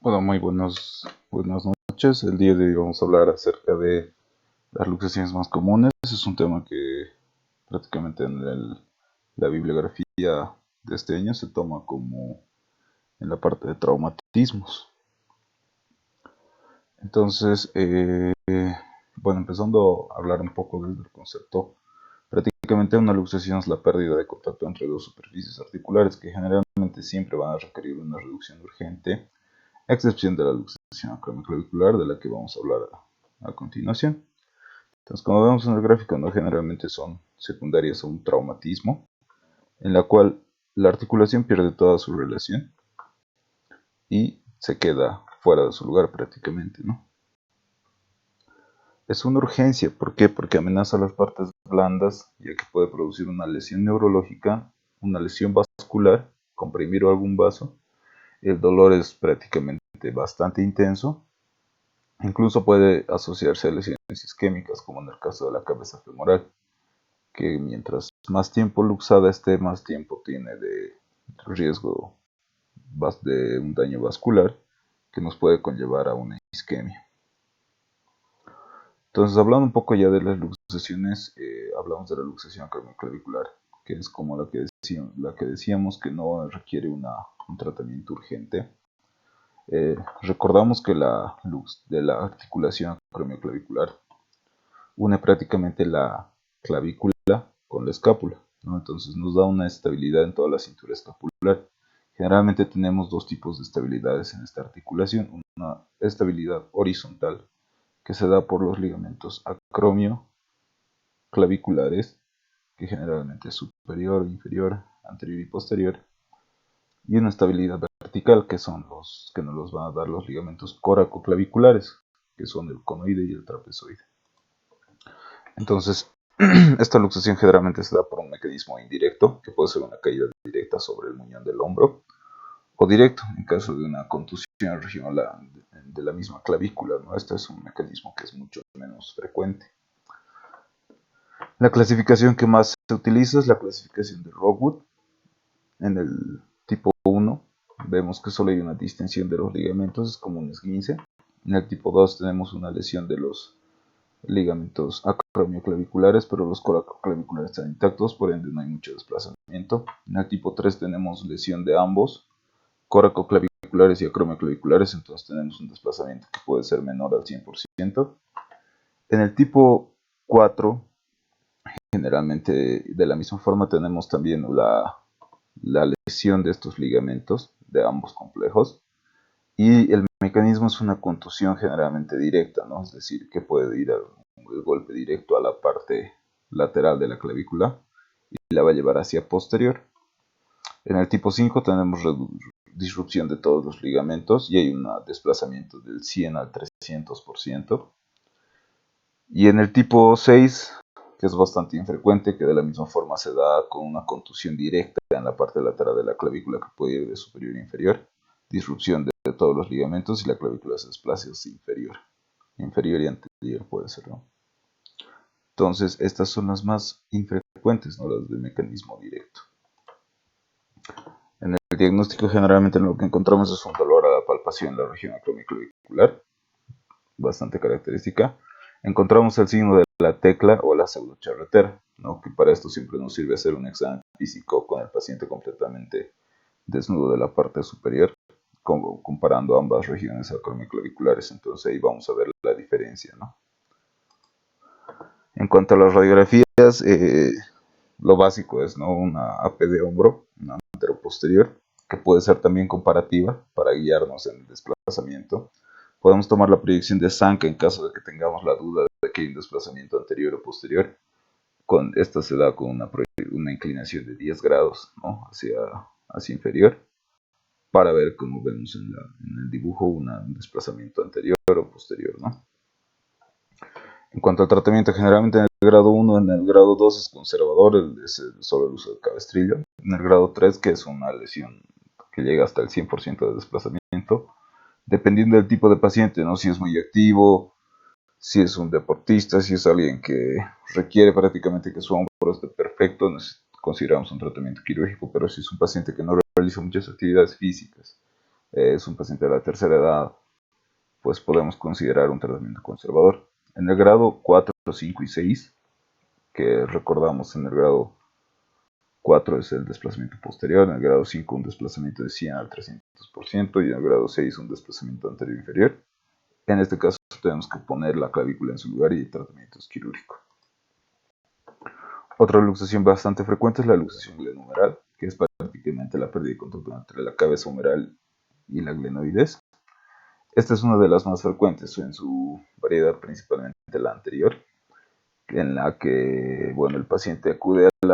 Bueno, muy buenas noches. El día de hoy vamos a hablar acerca de las luxaciones más comunes. Es un tema que prácticamente la bibliografía de este año se toma como en la parte de traumatismos. Entonces, bueno, empezando a hablar un poco del concepto, prácticamente una luxación es la pérdida de contacto entre dos superficies articulares que generalmente siempre van a requerir una reducción urgente, a excepción de la luxación acromioclavicular de la que vamos a hablar a continuación. Entonces, como vemos en el gráfico, no generalmente son secundarias a un traumatismo, en la cual la articulación pierde toda su relación y se queda fuera de su lugar prácticamente, ¿no? Es una urgencia, ¿por qué? Porque amenaza las partes blandas, ya que puede producir una lesión neurológica, una lesión vascular, comprimir algún vaso. El dolor es prácticamente bastante intenso. Incluso puede asociarse a lesiones isquémicas, como en el caso de la cabeza femoral, que mientras más tiempo luxada esté, más tiempo tiene de riesgo de un daño vascular que nos puede conllevar a una isquemia. Entonces, hablando un poco ya de las luxaciones, hablamos de la luxación acromioclavicular, que es como la que decíamos que no requiere un tratamiento urgente. Recordamos que la luz de la articulación acromioclavicular une prácticamente la clavícula con la escápula, ¿no? Entonces nos da una estabilidad en toda la cintura escapular. Generalmente tenemos dos tipos de estabilidades en esta articulación, una estabilidad horizontal que se da por los ligamentos acromioclaviculares, que generalmente es superior, inferior, anterior y posterior, y una estabilidad vertical que son los que nos los van a dar los ligamentos coracoclaviculares, que son el conoide y el trapezoide. Entonces, esta luxación generalmente se da por un mecanismo indirecto, que puede ser una caída directa sobre el muñón del hombro, o directo, en caso de una contusión regional de la misma clavícula, ¿no? Este es un mecanismo que es mucho menos frecuente. La clasificación que más se utiliza es la clasificación de Rockwood. En el tipo 1 vemos que solo hay una distensión de los ligamentos, es como un esguince. En el tipo 2 tenemos una lesión de los ligamentos acromioclaviculares, pero los coracoclaviculares están intactos, por ende no hay mucho desplazamiento. En el tipo 3 tenemos lesión de ambos, coracoclaviculares y acromioclaviculares, entonces tenemos un desplazamiento que puede ser menor al 100%. En el tipo 4, generalmente de la misma forma tenemos también la lesión de estos ligamentos de ambos complejos, y el mecanismo es una contusión generalmente directa, ¿no? Es decir, que puede ir el golpe directo a la parte lateral de la clavícula y la va a llevar hacia posterior. En el tipo 5 tenemos disrupción de todos los ligamentos y hay un desplazamiento del 100 al 300%. Y en el tipo 6, que es bastante infrecuente, que de la misma forma se da con una contusión directa en la parte lateral de la clavícula que puede ir de superior a inferior, disrupción de todos los ligamentos y la clavícula se desplaza hacia inferior y anterior puede ser, ¿no? Entonces, estas son las más infrecuentes, ¿no? Las de mecanismo directo. En el diagnóstico generalmente lo que encontramos es un dolor a la palpación en la región acromioclavicular, bastante característica. Encontramos el signo de la tecla o la pseudocharretera, ¿no? Que para esto siempre nos sirve hacer un examen físico con el paciente completamente desnudo de la parte superior, comparando ambas regiones acromioclaviculares. Entonces ahí vamos a ver la diferencia, ¿no? En cuanto a las radiografías, lo básico es, ¿no? Una AP de hombro, una anteroposterior, que puede ser también comparativa para guiarnos en el desplazamiento. Podemos tomar la proyección de Sanka en caso de que tengamos la duda de que hay un desplazamiento anterior o posterior. Esta se da con una inclinación de 10 grados, ¿no? hacia inferior, para ver, como vemos en el dibujo, un desplazamiento anterior o posterior, ¿no? En cuanto al tratamiento, generalmente en el grado 1, en el grado 2 es conservador, es solo el uso de cabestrillo. En el grado 3, que es una lesión que llega hasta el 100% de desplazamiento, dependiendo del tipo de paciente, ¿no? Si es muy activo, si es un deportista, si es alguien que requiere prácticamente que su hombro esté perfecto, consideramos un tratamiento quirúrgico, pero si es un paciente que no realiza muchas actividades físicas es un paciente de la tercera edad, pues podemos considerar un tratamiento conservador. En el grado 4, 5 y 6, que recordamos en el grado 4 es el desplazamiento posterior, en el grado 5 un desplazamiento de 100 al 300% y en el grado 6 un desplazamiento anterior inferior. En este caso tenemos que poner la clavícula en su lugar y el tratamiento es quirúrgico. Otra luxación bastante frecuente es la luxación glenohumeral, que es prácticamente la pérdida de contacto entre la cabeza humeral y la glenoides. Esta es una de las más frecuentes en su variedad, principalmente la anterior, en la que el paciente acude a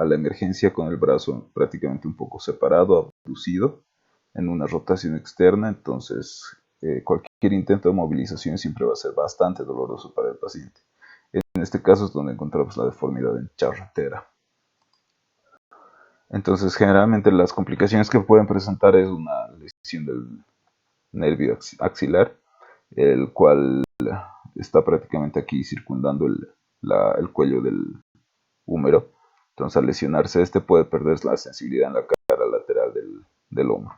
la emergencia con el brazo prácticamente un poco separado, abducido, en una rotación externa. Entonces cualquier intento de movilización siempre va a ser bastante doloroso para el paciente. En este caso es donde encontramos la deformidad en charretera. Entonces generalmente las complicaciones que pueden presentar es una lesión del nervio axilar, el cual está prácticamente aquí circundando el cuello del húmero. Entonces al lesionarse este puede perder la sensibilidad en la cara lateral del hombro.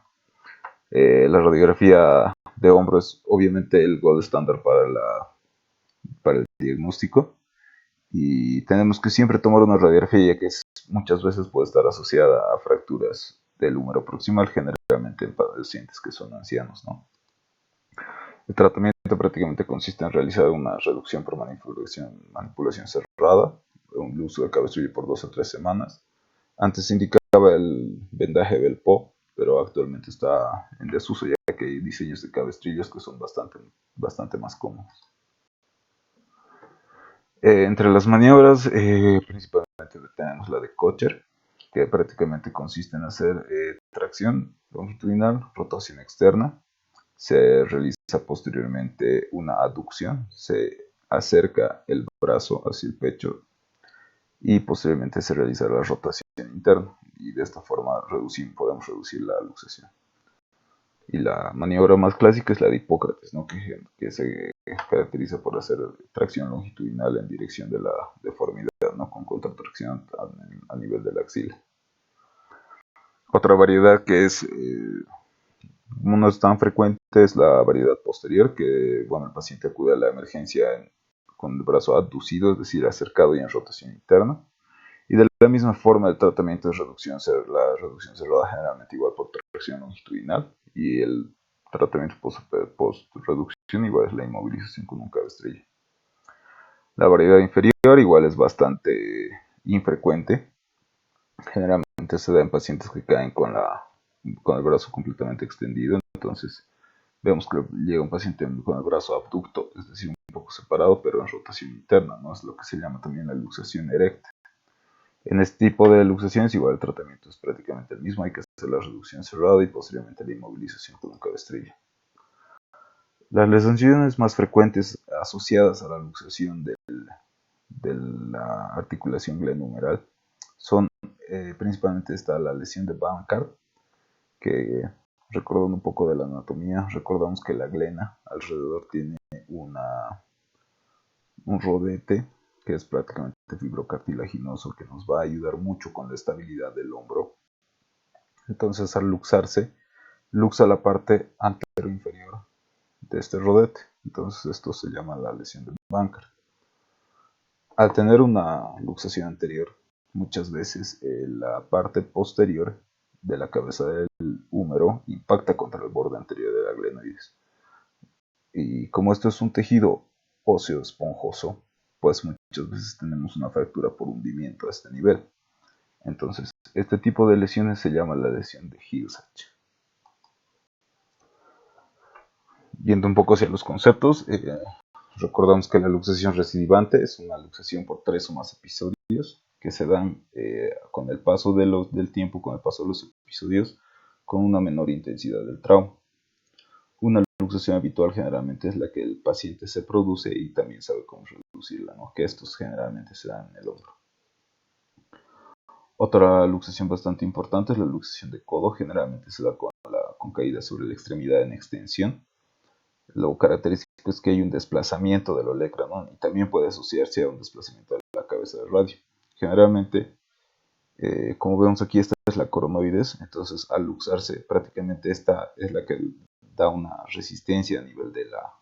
La radiografía de hombro es obviamente el gold estándar para el diagnóstico, y tenemos que siempre tomar una radiografía ya que muchas veces puede estar asociada a fracturas del húmero proximal, generalmente en pacientes que son ancianos, ¿no? El tratamiento prácticamente consiste en realizar una reducción por manipulación cerrada, un uso de cabestrillo por 2 a 3 semanas. Antes se indicaba el vendaje Belpo, pero actualmente está en desuso ya que hay diseños de cabestrillos que son bastante más cómodos. Entre las maniobras, principalmente tenemos la de Kocher, que prácticamente consiste en hacer tracción longitudinal, rotación externa. Se realiza posteriormente una aducción, se acerca el brazo hacia el pecho y posteriormente se realiza la rotación interna, y de esta forma podemos reducir la luxación. Y la maniobra más clásica es la de Hipócrates, ¿no? que se caracteriza por hacer tracción longitudinal en dirección de la deformidad, ¿no? Con contratracción a nivel de la axila. Otra variedad que no es tan frecuente es la variedad posterior, que el paciente acude a la emergencia con el brazo abducido, es decir, acercado y en rotación interna. Y de la misma forma el tratamiento de la reducción cerrada generalmente igual por tracción longitudinal, y el tratamiento post-reducción igual es la inmovilización con un cabestrillo. La variedad inferior igual es bastante infrecuente, generalmente se da en pacientes que caen con el brazo completamente extendido. Entonces vemos que llega un paciente con el brazo abducto, es decir, un poco separado, pero en rotación interna, ¿no? Es lo que se llama también la luxación erecta. En este tipo de luxaciones igual el tratamiento es prácticamente el mismo, hay que hacer la reducción cerrada y posteriormente la inmovilización con un cabestrillo. Las lesiones más frecuentes asociadas a la luxación de la articulación glenohumeral son principalmente la lesión de Bankart, que recordando un poco de la anatomía, recordamos que la glena alrededor tiene un rodete que es prácticamente fibrocartilaginoso, que nos va a ayudar mucho con la estabilidad del hombro. Entonces al luxarse, luxa la parte anteroinferior de este rodete. Entonces esto se llama la lesión de Bankart. Al tener una luxación anterior, muchas veces la parte posterior de la cabeza del húmero impacta contra el borde anterior de la glenoides. Y como esto es un tejido óseo esponjoso, pues muchas veces tenemos una fractura por hundimiento a este nivel. Entonces, este tipo de lesiones se llama la lesión de Hill-Sachs. Yendo un poco hacia los conceptos, recordamos que la luxación recidivante es una luxación por 3 o más episodios que se dan con el paso del tiempo, con el paso de los episodios, con una menor intensidad del trauma. Una luxación habitual generalmente es la que el paciente se produce y también sabe cómo reducirla, ¿no? Que estos generalmente se dan en el hombro. Otra luxación bastante importante es la luxación de codo, generalmente se da con caída sobre la extremidad en extensión. Lo característico es que hay un desplazamiento del olecranon y también puede asociarse a un desplazamiento de la cabeza del radio. Generalmente Como vemos aquí, esta es la coronoides, entonces al luxarse prácticamente esta es la que da una resistencia a nivel de la,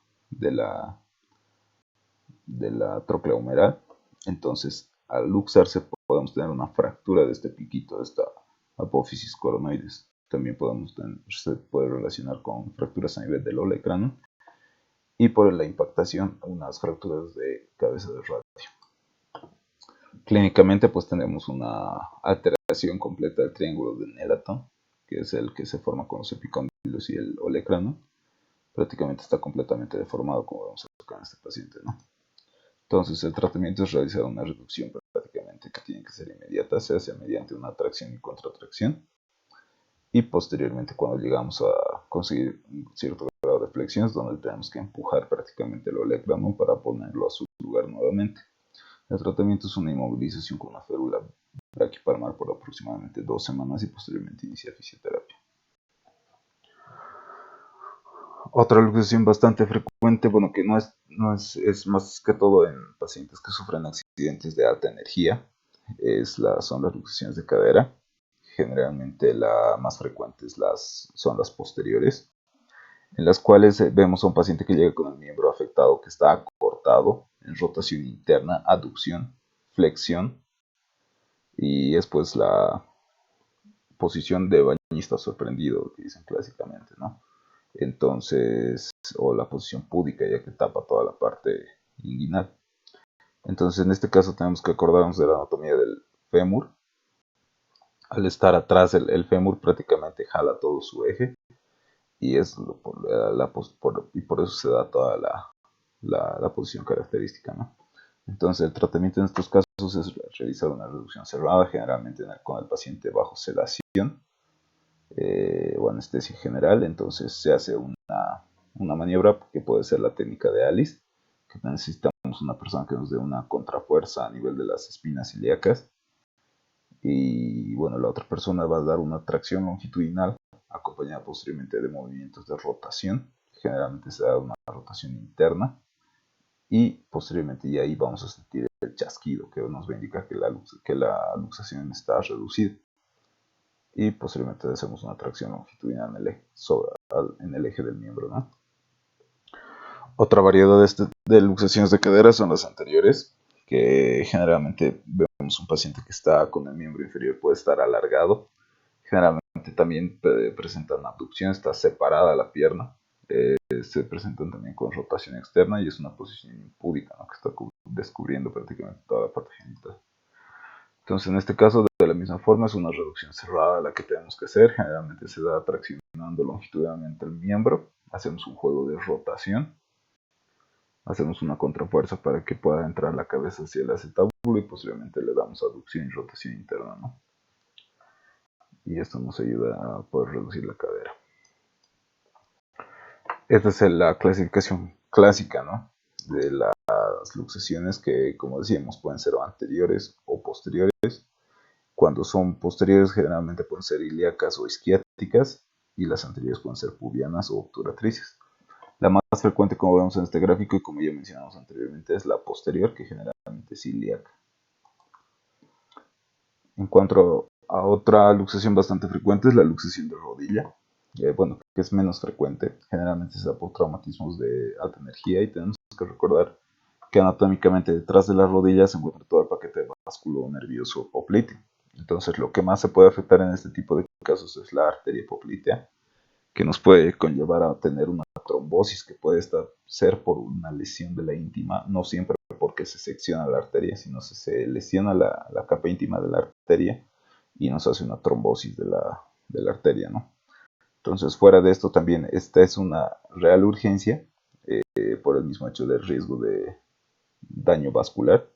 de la tróclea humeral. Entonces al luxarse podemos tener una fractura de este piquito, de esta apófisis coronoides. También se puede relacionar con fracturas a nivel del olecrano y por la impactación unas fracturas de cabeza de radio. Clínicamente pues tenemos una alteración completa del triángulo de Nelaton, que es el que se forma con los epicóndilos y el olecrano. Prácticamente está completamente deformado, como vemos acá en este paciente, ¿no? Entonces el tratamiento es realizar una reducción prácticamente que tiene que ser inmediata, se hace mediante una tracción y contratracción, y posteriormente cuando llegamos a conseguir un cierto grado de flexión es donde tenemos que empujar prácticamente el olecrano para ponerlo a su lugar nuevamente. El tratamiento es una inmovilización con una férula braquipalmar por aproximadamente 2 semanas y posteriormente inicia fisioterapia. Otra luxación bastante frecuente, bueno, que es más que todo en pacientes que sufren accidentes de alta energía, son las luxaciones de cadera. Generalmente la más frecuente son las posteriores, en las cuales vemos a un paciente que llega con el miembro afectado que está acortado en rotación interna, aducción, flexión, y después la posición de bañista sorprendido, que dicen clásicamente, ¿no? Entonces, o la posición púdica, ya que tapa toda la parte inguinal. Entonces, en este caso tenemos que acordarnos de la anatomía del fémur. Al estar atrás, el fémur prácticamente jala todo su eje y por eso se da toda la posición característica, ¿no? Entonces el tratamiento en estos casos es realizar una reducción cerrada, generalmente con el paciente bajo sedación o anestesia general. Entonces se hace una maniobra que puede ser la técnica de Alice, que necesitamos una persona que nos dé una contrafuerza a nivel de las espinas ilíacas, y bueno, la otra persona va a dar una tracción longitudinal acompañada posteriormente de movimientos de rotación. Generalmente se da una rotación interna y posteriormente y ahí vamos a sentir el chasquido que nos va a indicar que la luxación está reducida, y posteriormente hacemos una tracción longitudinal en el eje del miembro, ¿no? Otra variedad de luxaciones de cadera son las anteriores, que generalmente vemos un paciente que está con el miembro inferior, puede estar alargado. Generalmente también presentan abducción, está separada la pierna. Se presentan también con rotación externa y es una posición impúdica, ¿no? Que está descubriendo prácticamente toda la parte genital. Entonces, en este caso, de la misma forma, es una reducción cerrada la que tenemos que hacer. Generalmente se da traccionando longitudinalmente el miembro. Hacemos un juego de rotación. Hacemos una contrafuerza para que pueda entrar la cabeza hacia el acetábulo y posteriormente le damos aducción y rotación interna, ¿no? Y esto nos ayuda a poder reducir la cadera. Esta es la clasificación clásica, ¿no? De las luxaciones que, como decíamos, pueden ser anteriores o posteriores. Cuando son posteriores, generalmente pueden ser ilíacas o isquiáticas, y las anteriores pueden ser pubianas o obturatrices. La más frecuente, como vemos en este gráfico y como ya mencionamos anteriormente, es la posterior, que generalmente es ilíaca. En cuanto a otra luxación bastante frecuente, es la luxación de rodilla. Bueno, que es menos frecuente, generalmente se da por traumatismos de alta energía, y tenemos que recordar que anatómicamente detrás de las rodillas se encuentra todo el paquete vascular nervioso popliteo. Entonces lo que más se puede afectar en este tipo de casos es la arteria poplitea, que nos puede conllevar a tener una trombosis que puede ser por una lesión de la íntima, no siempre porque se secciona la arteria, sino se lesiona la capa íntima de la arteria y nos hace una trombosis de la arteria, ¿no? Entonces, fuera de esto también, esta es una real urgencia por el mismo hecho del riesgo de daño vascular.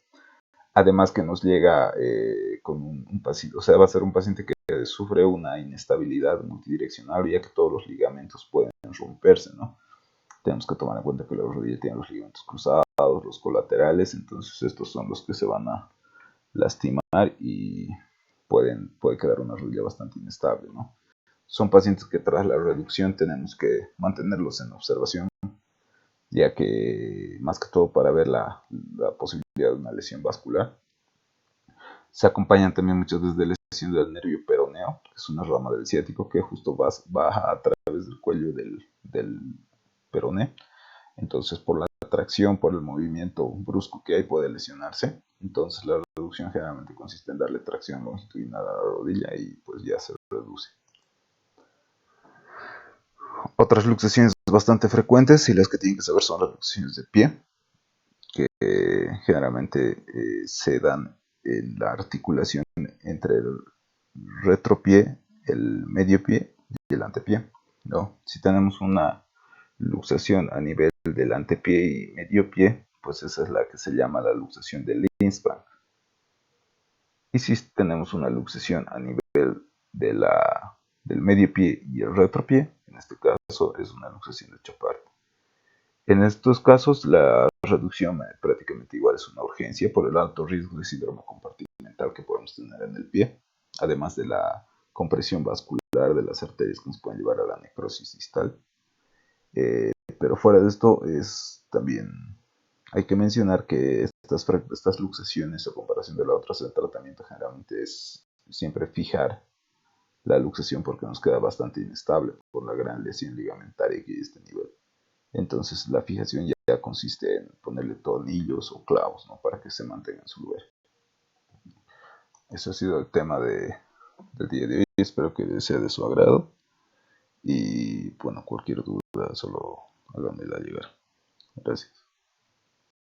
Además que nos llega con un paciente, o sea, va a ser un paciente que sufre una inestabilidad multidireccional, ya que todos los ligamentos pueden romperse, ¿no? Tenemos que tomar en cuenta que la rodilla tiene los ligamentos cruzados, los colaterales, entonces estos son los que se van a lastimar y puede quedar una rodilla bastante inestable, ¿no? Son pacientes que tras la reducción tenemos que mantenerlos en observación, ya que más que todo para ver la posibilidad de una lesión vascular. Se acompañan también muchas veces de lesión del nervio peroneo, que es una rama del ciático que justo baja a través del cuello del peroné. Entonces, por la tracción, por el movimiento brusco que hay, puede lesionarse. Entonces, la reducción generalmente consiste en darle tracción longitudinal a la rodilla y pues ya se reduce. Otras luxaciones bastante frecuentes y las que tienen que saber son las luxaciones de pie, que generalmente se dan en la articulación entre el retropié, el medio pie y el antepié, ¿no? Si tenemos una luxación a nivel del antepié y medio pie, pues esa es la que se llama la luxación de Lindspann. Y si tenemos una luxación a nivel del medio pie y el retropié, en este caso es una luxación de Chopard. En estos casos, la reducción prácticamente igual es una urgencia por el alto riesgo de síndrome compartimental que podemos tener en el pie, además de la compresión vascular de las arterias que nos pueden llevar a la necrosis distal. Pero fuera de esto, también hay que mencionar que estas luxaciones, a comparación de la otra, el tratamiento generalmente es siempre fijar la luxación porque nos queda bastante inestable por la gran lesión ligamentaria que hay a este nivel. Entonces la fijación ya consiste en ponerle tornillos o clavos, ¿no? Para que se mantenga en su lugar. Eso ha sido el tema del día de hoy. Espero que sea de su agrado. Y bueno, cualquier duda solo háganmela llegar. Gracias.